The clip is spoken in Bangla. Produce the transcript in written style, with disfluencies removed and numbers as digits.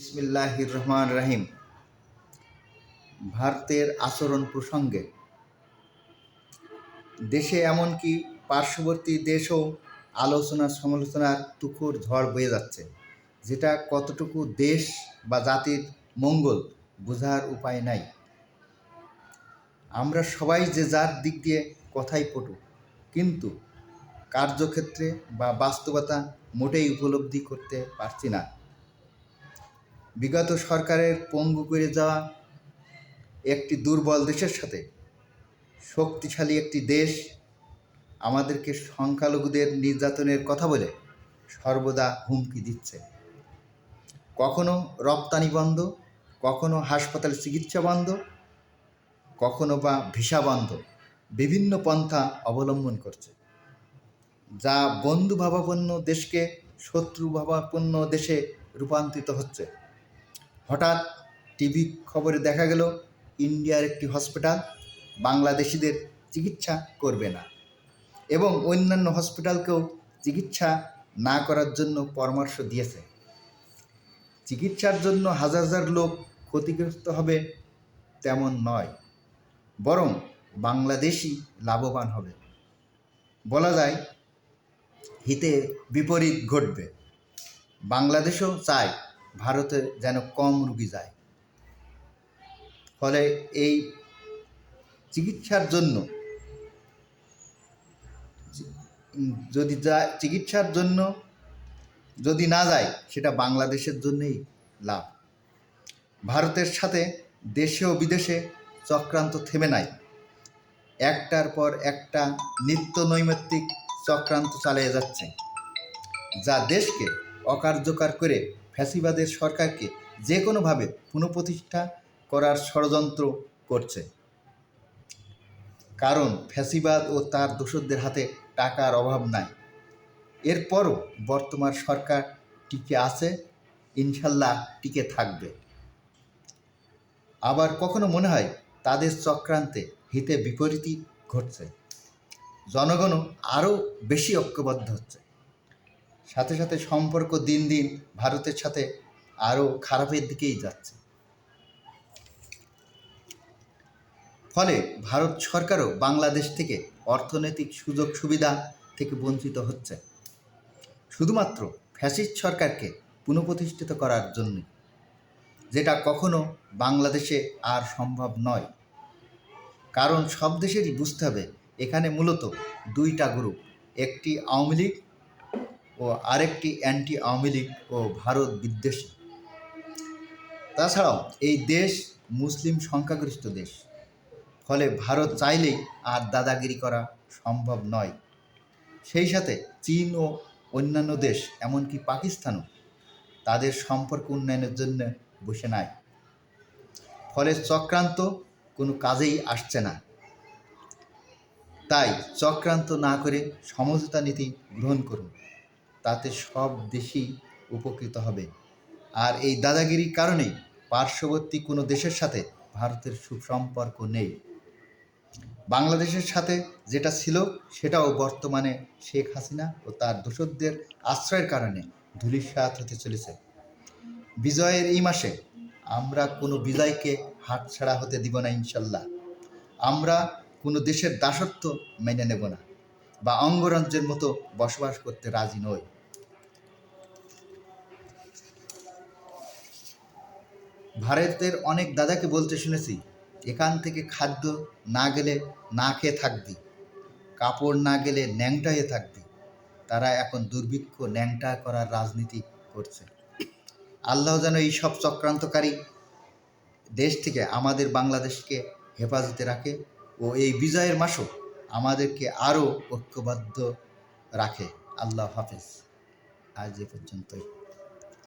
বিসমিল্লাহির রহমান রহিম। ভারতের আচরণ প্রসঙ্গে দেশে এমনকি পার্শ্ববর্তী দেশেও আলোচনা সমালোচনার তুখোড় ঝড় বয়ে যাচ্ছে, যেটা কতটুকু দেশ বা জাতির মঙ্গল বোঝার উপায় নাই। আমরা সবাই যে যার দিক দিয়ে কথাই পটু, কিন্তু কার্যক্ষেত্রে বা বাস্তবতা মোটেই উপলব্ধি করতে পারছি না। বিগত সরকারের পঙ্গু করে যাওয়া একটি দুর্বল দেশের সাথে শক্তিশালী একটি দেশ আমাদেরকে সংখ্যালঘুদের নির্যাতনের কথা বলে সর্বদা হুমকি দিচ্ছে। কখনো রপ্তানি বন্ধ, কখনো হাসপাতাল চিকিৎসা বন্ধ, কখনো বা ভিসা বন্ধ, বিভিন্ন পন্থা অবলম্বন করছে, যা বন্ধুভাবাপন্ন দেশকে শত্রুভাবাপন্ন দেশে রূপান্তরিত হচ্ছে। হঠাৎ টিভি খবরে দেখা গেল ইন্ডিয়ার একটি হসপিটাল বাংলাদেশিদের চিকিৎসা করবে না এবং অন্যান্য হসপিটালকেও চিকিৎসা না করার জন্য পরামর্শ দিয়েছে। চিকিৎসার জন্য হাজার হাজার লোক ক্ষতিগ্রস্ত হবে তেমন নয়, বরং বাংলাদেশি লাভবান হবে। বলা যায় হিতে বিপরীত ঘটবে। বাংলাদেশও চায় ভারতে যেন কম রোগী যায়। ফলে এই চিকিৎসার জন্য যদি না যায়, সেটা বাংলাদেশের জন্যই লাভ। ভারতের সাথে দেশে ও বিদেশে চক্রান্ত থেমে নাই। একটার পর একটা নিত্য নৈমিত্তিক চক্রান্ত চালিয়ে যাচ্ছে, যা দেশকে অকার্যকর করে ফ্যাসিবাদের সরকারকে যে কোনোভাবে পুনঃপ্রতিষ্ঠা করার ষড়যন্ত্র করছে। কারণ ফ্যাসিবাদ ও তার দোসরদের হাতে টাকার অভাব নাই। এরপরও বর্তমান সরকার টিকে আছে, ইনশাল্লাহ টিকে থাকবে। আবার কখনো মনে হয় তাদের চক্রান্তে হিতে বিপরীতই ঘটছে। জনগণও আরও বেশি ঐক্যবদ্ধ হচ্ছে। সাথে সাথে সম্পর্ক দিন দিন ভারতের সাথে আরও খারাপের দিকেই যাচ্ছে। ফলে ভারত সরকারও বাংলাদেশ থেকে অর্থনৈতিক সুযোগ সুবিধা থেকে বঞ্চিত হচ্ছে, শুধুমাত্র ফ্যাসিস্ট সরকারকে পুনঃপ্রতিষ্ঠিত করার জন্য, যেটা কখনো বাংলাদেশে আর সম্ভব নয়। কারণ সব দেশেরই বুঝতে হবে এখানে মূলত দুইটা গ্রুপ, একটি আওয়ামী লীগ ও আরেকটি অ্যান্টি আওয়ামী লীগ ও ভারত বিদ্বেষী। তাছাড়াও এই দেশ মুসলিম সংখ্যাগরিষ্ঠ দেশ। ফলে ভারত চাইলেই আর দাদাগিরি করা সম্ভব নয়। সেই সাথে চীন ও অন্যান্য দেশ, এমনকি পাকিস্তানও তাদের সম্পর্ক উন্নয়নের জন্য বসে নাই। ফলে চক্রান্ত কোনো কাজেই আসছে না। তাই চক্রান্ত না করে সমঝোতা নীতি গ্রহণ করুন, তাতে সব দেশই উপকৃত হবে। আর এই দাদাগিরির কারণেই পার্শ্ববর্তী কোনো দেশের সাথে ভারতের সুসম্পর্ক নেই। বাংলাদেশের সাথে যেটা ছিল সেটাও বর্তমানে শেখ হাসিনা ও তার দোসরদের আশ্রয়ের কারণে ধূলিসাৎ হতে চলেছে। বিজয়ের এই মাসে আমরা কোনো বিজয়কে হাতছাড়া হতে দিব না ইনশাল্লাহ। আমরা কোনো দেশের দাসত্ব মেনে নেব না বা অঙ্গরাজ্যের মতো বসবাস করতে রাজি নই। ভারতের অনেক দাদাকে বলতে শুনেছি, এখান থেকে খাদ্য না গেলে না খেয়ে থাকবি, কাপড় না গেলে ন্যাংটা হয়ে থাকবি। তারা এখন দুর্ভিক্ষ ন্যাংটা করার রাজনীতি করছে। আল্লাহ যেন এই সব চক্রান্তকারী দেশ থেকে আমাদের বাংলাদেশকে হেফাজতে রাখে ও এই বিজয়ের মাসও আমাদেরকে আরও ঐক্যবদ্ধ রাখে। আল্লাহ হাফেজ। আজ এ পর্যন্তই।